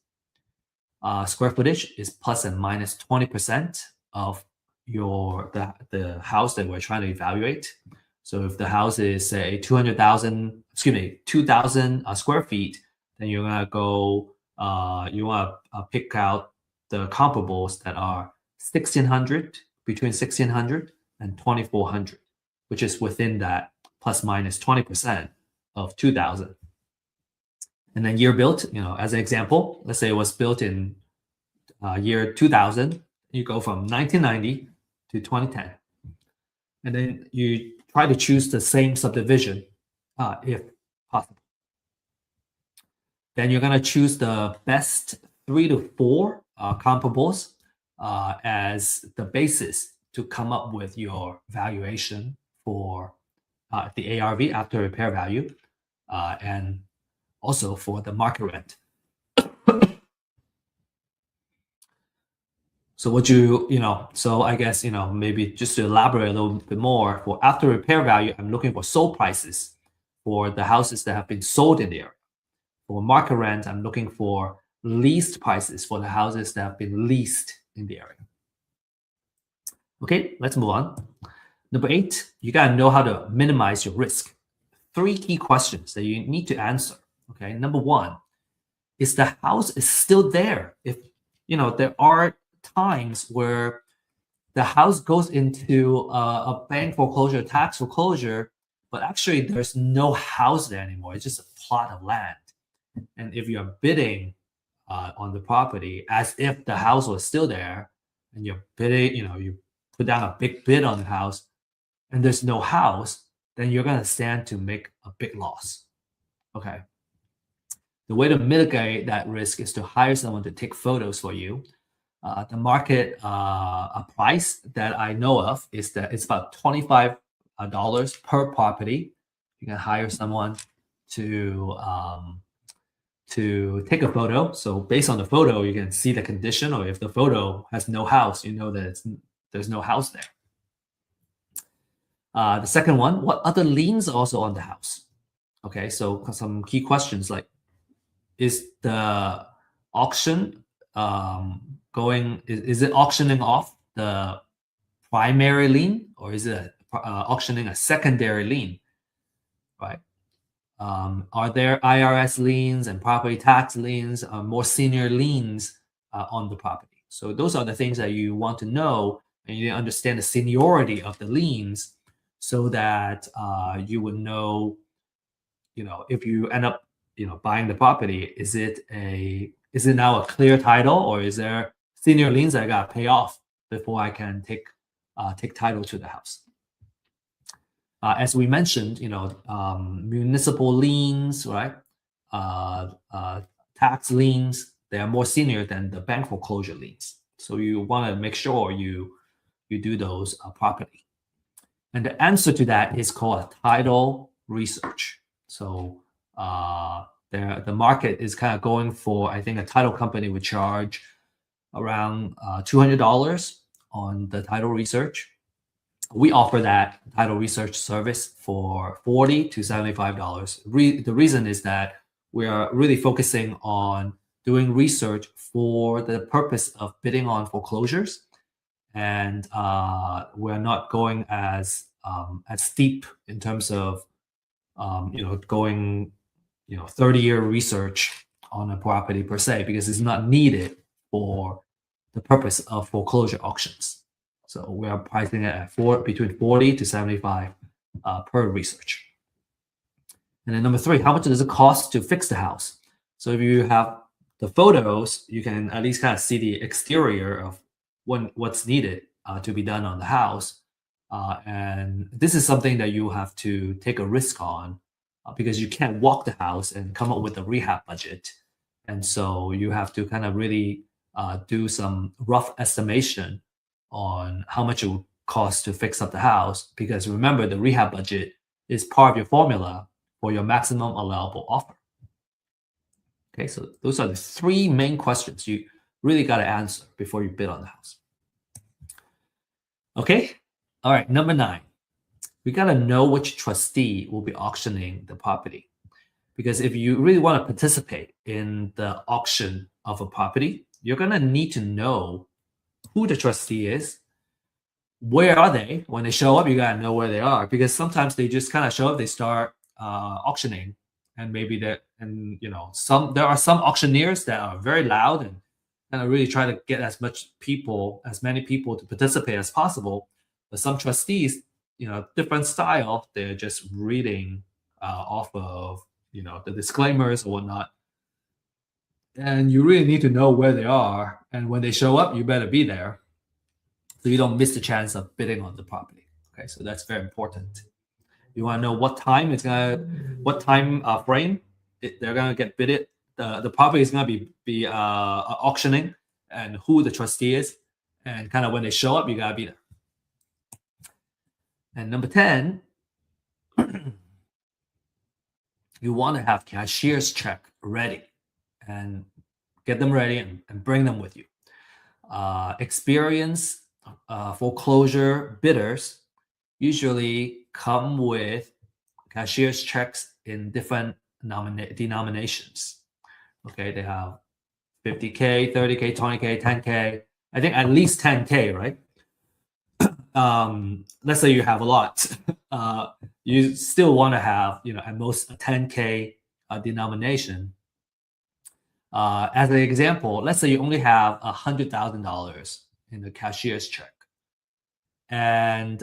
Square footage is plus and minus 20% of the house that we're trying to evaluate. So if the house is say 2,000 square feet, then you're gonna go. You want to pick out the comparables that are 1,600, between 1,600 and 2,400, which is within that plus minus 20% of 2,000. And then year built, as an example, let's say it was built in year 2000. You go from 1990 to 2010, and then you try to choose the same subdivision if possible. Then you're going to choose the best 3 to 4 comparables as the basis to come up with your valuation for the ARV, after repair value, and also for the market rent. So so I guess, maybe just to elaborate a little bit more, for after repair value, I'm looking for sold prices for the houses that have been sold in the area. For market rent, I'm looking for leased prices for the houses that have been leased in the area. Okay, let's move on. Number 8, you gotta know how to minimize your risk. 3 key questions that you need to answer. Okay, number 1, is the house is still there? If there are times where the house goes into a bank foreclosure, tax foreclosure, but actually there's no house there anymore. It's just a plot of land. And if you're bidding on the property as if the house was still there, and you're bidding, you put down a big bid on the house, and there's no house, then you're going to stand to make a big loss. Okay. The way to mitigate that risk is to hire someone to take photos for you. The market a price that I know of is that it's about $25 per property. You can hire someone to take a photo. So based on the photo, you can see the condition, or if the photo has no house, you know that there's no house there. The second one, what other liens are also on the house? Okay, so some key questions like, is the auction is it auctioning off the primary lien, or is it auctioning a secondary lien, right? Are there IRS liens and property tax liens, more senior liens on the property? So those are the things that you want to know, and you understand the seniority of the liens, so that you would know, if you end up, buying the property, is it now a clear title, or is there senior liens that I got to pay off before I can take title to the house? As we mentioned, municipal liens, right? Tax liens, they are more senior than the bank foreclosure liens. So you want to make sure you do those properly. And the answer to that is called a title research. So the market is kind of going for, I think a title company would charge around $200 on the title research. We offer that title research service for $40 to $75. The reason is that we are really focusing on doing research for the purpose of bidding on foreclosures, and we're not going as steep in terms of going 30-year research on a property per se, because it's not needed for the purpose of foreclosure auctions. So we are pricing it at between 40 to 75 per research. And then number 3, how much does it cost to fix the house? So if you have the photos, you can at least kind of see the exterior of what's needed to be done on the house. And this is something that you have to take a risk on, because you can't walk the house and come up with a rehab budget. And so you have to kind of really do some rough estimation on how much it would cost to fix up the house, because remember, the rehab budget is part of your formula for your maximum allowable offer. Okay, so those are the 3 main questions you really got to answer before you bid on the house. Okay, all right, number 9. We got to know which trustee will be auctioning the property. Because if you really want to participate in the auction of a property, you're going to need to know who the trustee is. Where are they? When they show up, you got to know where they are, because sometimes they just kind of show up, they start auctioning, and maybe there are some auctioneers that are very loud and kind of really try to get as many people to participate as possible. But some trustees, different style, they're just reading off of the disclaimers or whatnot, and you really need to know where they are, and when they show up, you better be there, so you don't miss the chance of bidding on the property. Okay, so that's very important. You want to know what time frame they're gonna get bidded. The property is gonna be auctioning, and who the trustee is, and kind of when they show up, you gotta be there. And number 10, you want to have cashier's check ready, and get them ready and bring them with you. Experienced foreclosure bidders usually come with cashier's checks in different denominations. Okay, they have 50K, 30K, 20K, 10K. I think at least 10K, right? Let's say you have a lot. You still want to have, at most a 10K denomination. As an example, let's say you only have $100,000 in the cashier's check, and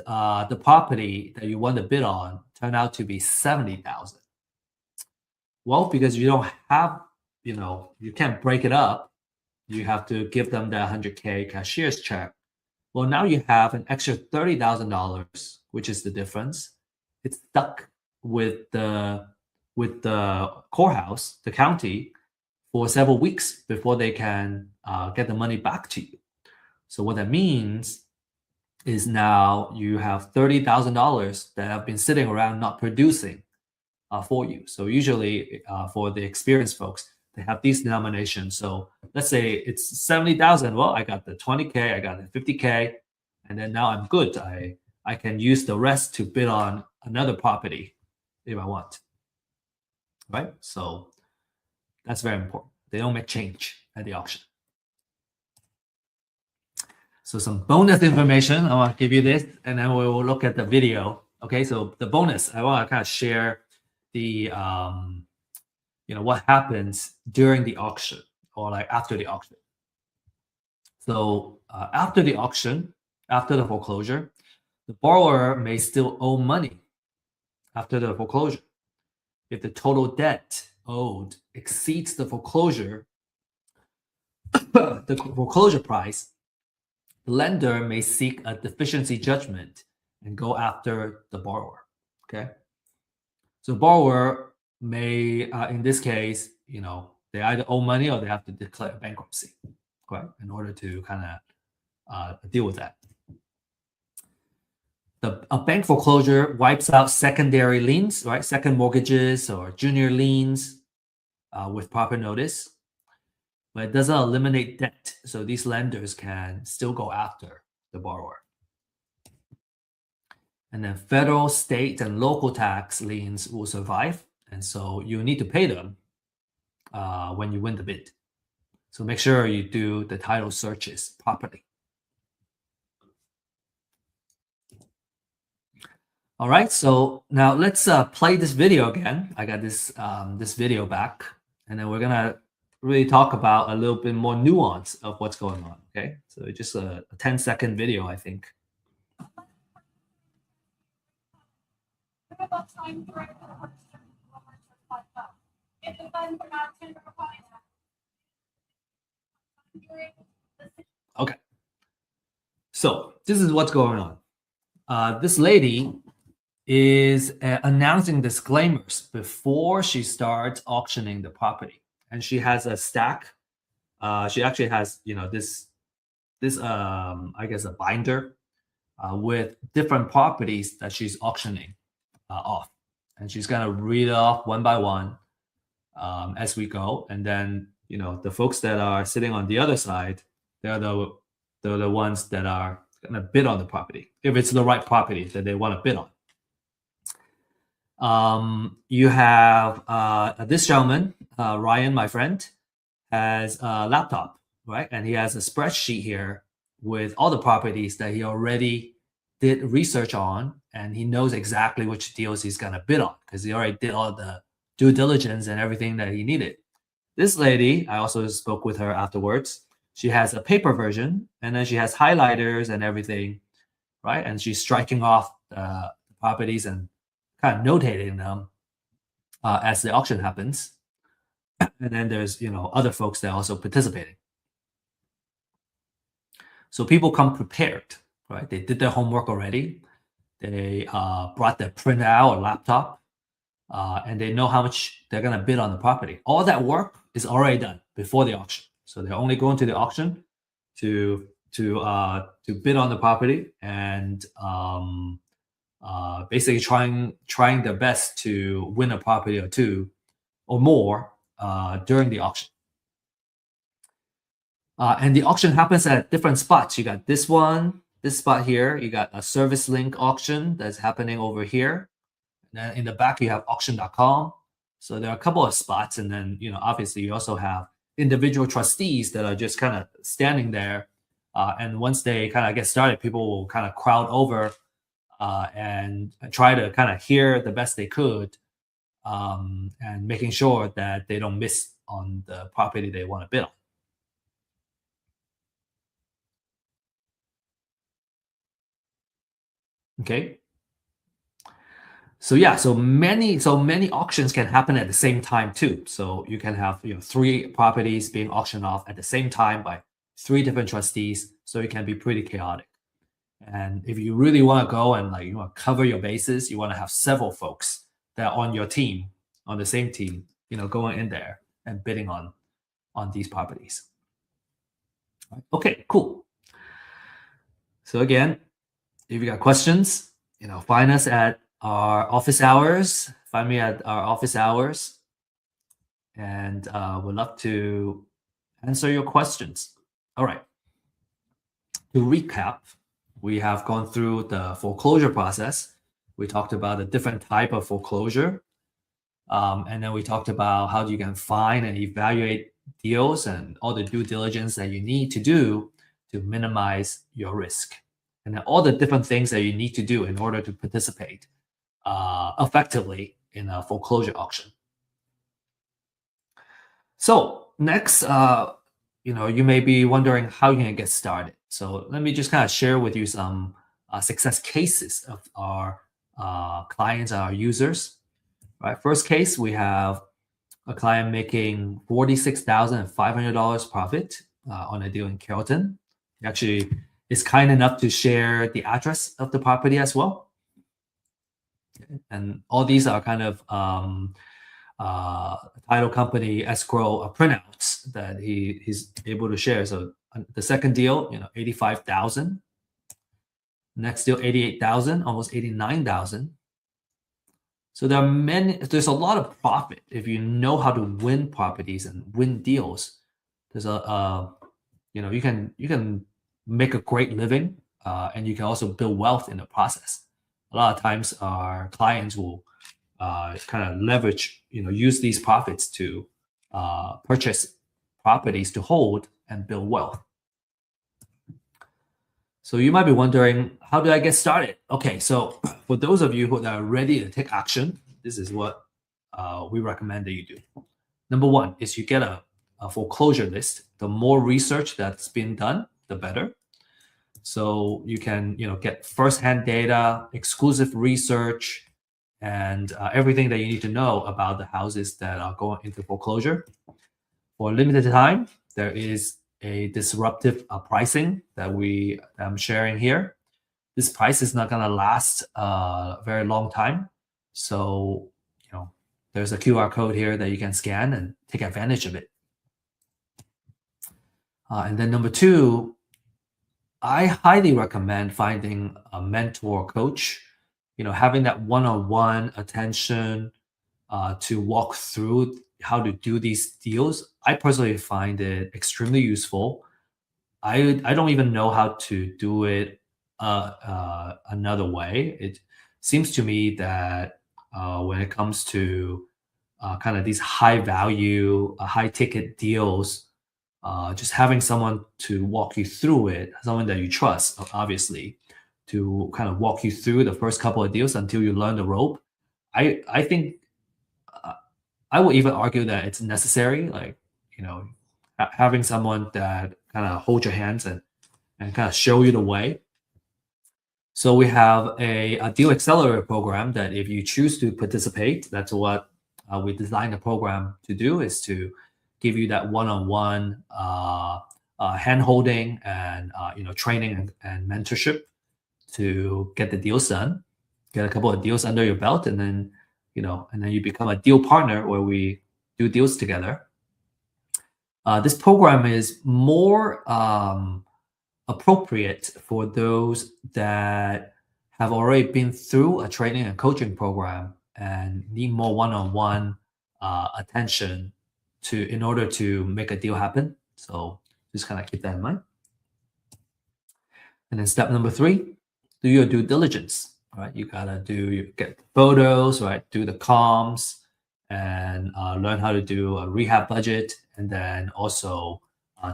the property that you want to bid on turned out to be 70,000. Well, because you don't have, you can't break it up. You have to give them the 100K cashier's check. Well, now you have an extra $30,000, which is the difference. It's stuck with the courthouse, the county, for several weeks before they can get the money back to you. So what that means is now you have $30,000 that have been sitting around not producing for you. So usually for the experienced folks, they have these denominations. So let's say it's 70,000. Well, I got the 20K, I got the 50K, and then now I'm good. I can use the rest to bid on another property if I want. Right? So that's very important. They don't make change at the auction. So some bonus information, I want to give you this, and then we will look at the video. Okay, so the bonus, I want to kind of share the what happens during the auction or like after the auction. So after the auction, after the foreclosure, the borrower may still owe money after the foreclosure. If the total debt owed exceeds the foreclosure price, the lender may seek a deficiency judgment and go after the borrower. Okay, so borrower may, in this case, they either owe money or they have to declare bankruptcy, right, in order to kind of deal with that. A bank foreclosure wipes out secondary liens, right, second mortgages or junior liens with proper notice, but it doesn't eliminate debt. So these lenders can still go after the borrower. And then federal, state, and local tax liens will survive. And so you need to pay them when you win the bid. So make sure you do the title searches properly. All right, so now let's play this video again. I got this this video back, and then we're gonna really talk about a little bit more nuance of what's going on. Okay, so it's just a 10-second video, I think. Okay, so this is what's going on. This lady is announcing disclaimers before she starts auctioning the property, and she has a stack. She actually has, this I guess a binder with different properties that she's auctioning off, and she's gonna read it off one by one as we go, and then the folks that are sitting on the other side, they're the ones that are gonna bid on the property if it's the right property that they want to bid on. You have this gentleman, Ryan, my friend, has a laptop, right? And he has a spreadsheet here with all the properties that he already did research on, and he knows exactly which deals he's going to bid on because he already did all the due diligence and everything that he needed. This lady, I also spoke with her afterwards. She has a paper version, and then she has highlighters and everything, right? And she's striking off the properties and kind of notating them as the auction happens. And then there's other folks that are also participating. So people come prepared, right? They did their homework already. They brought their printout or laptop, and they know how much they're gonna bid on the property. All that work is already done before the auction. So they're only going to the auction to bid on the property and basically trying their best to win a property or two or more during the auction. And the auction happens at different spots. You got this one, this spot here. You got a service link auction that's happening over here. And then in the back, you have auction.com. So there are a couple of spots. And then, obviously you also have individual trustees that are just kind of standing there. And once they kind of get started, people will kind of crowd over and try to kind of hear the best they could and making sure that they don't miss on the property they want to bid on. Okay. So yeah, so many auctions can happen at the same time too. So you can have three properties being auctioned off at the same time by three different trustees. So it can be pretty chaotic. And if you really want to go and like you want to cover your bases, you want to have several folks that are on your team, on the same team, going in there and bidding on these properties. Okay, cool. So again, if you got questions, find us at our office hours. Find me at our office hours, and we'd love to answer your questions. All right. To recap, we have gone through the foreclosure process. We talked about the different type of foreclosure, and then we talked about how you can find and evaluate deals and all the due diligence that you need to do to minimize your risk, and then all the different things that you need to do in order to participate effectively in a foreclosure auction. So next, you may be wondering how you can get started. So let me just kind of share with you some success cases of our clients, our users. Right, first case, we have a client making $46,500 profit on a deal in Carrollton. He actually is kind enough to share the address of the property as well. And all these are kind of title company escrow printouts that he's able to share. So the second deal, 85,000. Next deal, 88,000, almost 89,000. So there's a lot of profit if you know how to win properties and win deals. There's you can make a great living, and you can also build wealth in the process. A lot of times our clients will kind of leverage, use these profits to purchase properties to hold and build wealth. So you might be wondering, how do I get started? Okay, so for those of you who are ready to take action, this is what we recommend that you do. Number one is you get a foreclosure list. The more research that's been done, the better. So you can, get firsthand data, exclusive research, and everything that you need to know about the houses that are going into foreclosure. For a limited time, there is a disruptive pricing that I'm sharing here. This price is not going to last a very long time. So, there's a QR code here that you can scan and take advantage of it. And then number two, I highly recommend finding a mentor coach, having that one-on-one attention to walk through how to do these deals. I personally find it extremely useful. I don't even know how to do it another way. It seems to me that when it comes to kind of these high value, high ticket deals, just having someone to walk you through it, someone that you trust, obviously, to kind of walk you through the first couple of deals until you learn the rope. I think I would even argue that it's necessary, like, having someone that kind of hold your hands and kind of show you the way. So we have a deal accelerator program that if you choose to participate, that's what we designed the program to do, is to give you that one-on-one hand holding and training and mentorship to get the deals done, get a couple of deals under your belt, and then you become a deal partner where we do deals together. This program is more appropriate for those that have already been through a training and coaching program and need more one-on-one attention in order to make a deal happen. So just kind of keep that in mind. And then step number three, do your due diligence. Right, you gotta get photos, right? Do the comms, and learn how to do a rehab budget, and then also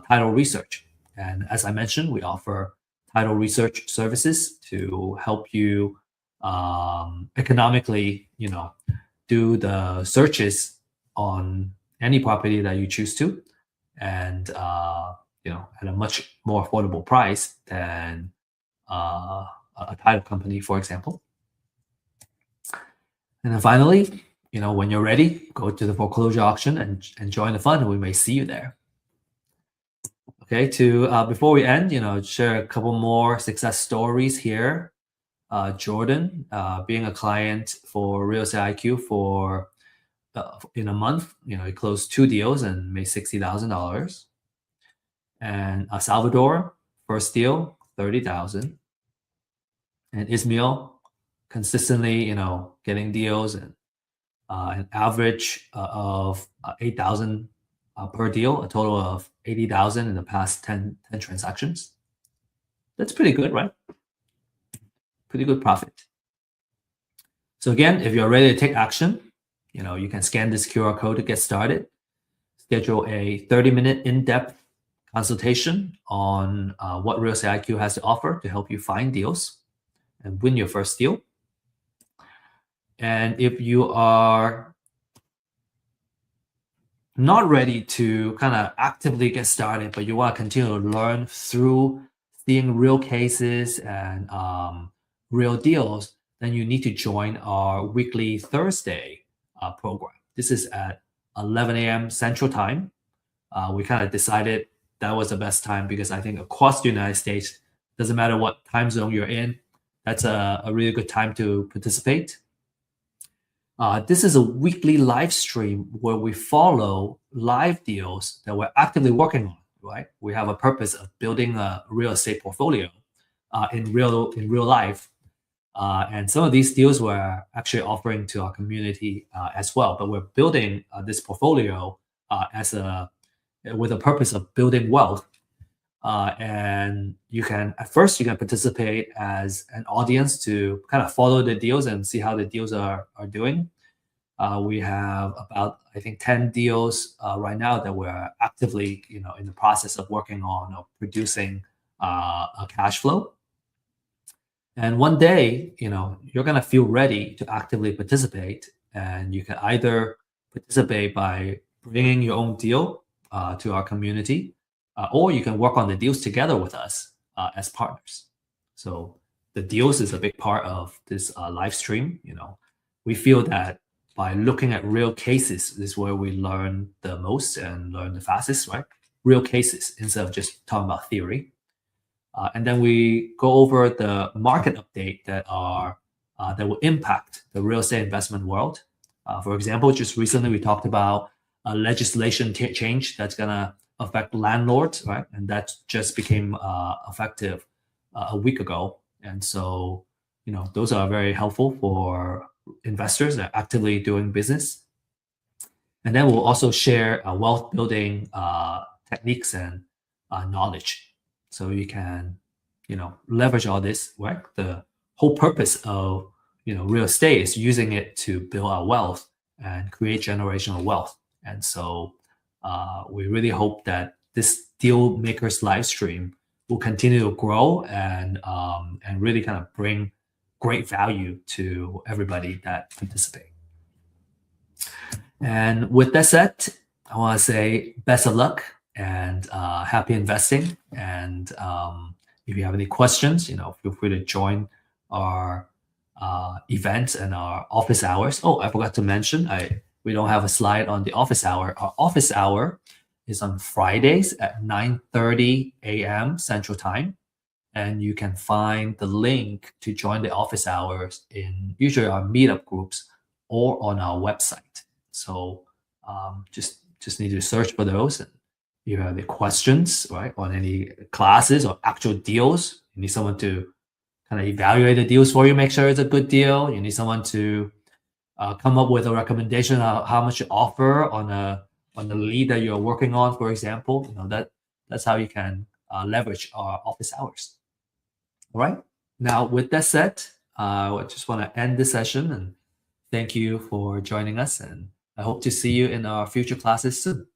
title research. And as I mentioned, we offer title research services to help you economically, do the searches on any property that you choose to, and at a much more affordable price than a title company, for example. And then finally, when you're ready, go to the foreclosure auction and join the fund. We may see you there. Okay, before we end, share a couple more success stories here. Jordan, being a client for Real Estate IQ for in a month, he closed 2 deals and made $60,000. And Salvador, first deal, 30,000. And Ismail, consistently, getting deals and an average of 8,000 per deal, a total of 80,000 in the past 10 transactions. That's pretty good, right? Pretty good profit. So again, if you're ready to take action, you can scan this QR code to get started. Schedule a 30-minute in-depth consultation on what Real Estate IQ has to offer to help you find deals and win your first deal. And if you are not ready to kind of actively get started, but you want to continue to learn through seeing real cases and real deals, then you need to join our weekly Thursday program. This is at 11 a.m. Central Time. We kind of decided that was the best time because I think across the United States, doesn't matter what time zone you're in, that's a really good time to participate. This is a weekly live stream where we follow live deals that we're actively working on, right? We have a purpose of building a real estate portfolio in real life. And some of these deals we're actually offering to our community as well. But we're building this portfolio with a purpose of building wealth. And at first you can participate as an audience to kind of follow the deals and see how the deals are doing. We have about, I think, 10 deals right now that we're actively, in the process of working on or producing a cash flow. And one day, you're going to feel ready to actively participate. And you can either participate by bringing your own deal to our community, or you can work on the deals together with us as partners. So the deals is a big part of this live stream. We feel that by looking at real cases is where we learn the most and learn the fastest, right? Real cases instead of just talking about theory. And then we go over the market update that will impact the real estate investment world. For example, just recently we talked about a legislation change that's going to affect landlords, right? And that just became effective a week ago. And so, those are very helpful for investors that are actively doing business. And then we'll also share wealth building techniques and knowledge. So you can, leverage all this, right? The whole purpose of, real estate is using it to build our wealth and create generational wealth. And so we really hope that this Deal Makers live stream will continue to grow and really kind of bring great value to everybody that participate. And with that said, I want to say best of luck and happy investing. And if you have any questions, feel free to join our events and our office hours. Oh, I forgot to mention, we don't have a slide on the office hour. Our office hour is on Fridays at 9:30 a.m. Central Time. And you can find the link to join the office hours in usually our meetup groups or on our website. So just need to search for those. And if you have any questions, right, on any classes or actual deals, you need someone to kind of evaluate the deals for you, make sure it's a good deal. You need someone to come up with a recommendation of how much you offer on the lead that you're working on, for example. That's how you can leverage our office hours. All right. Now, with that said, I just want to end this session and thank you for joining us. And I hope to see you in our future classes soon.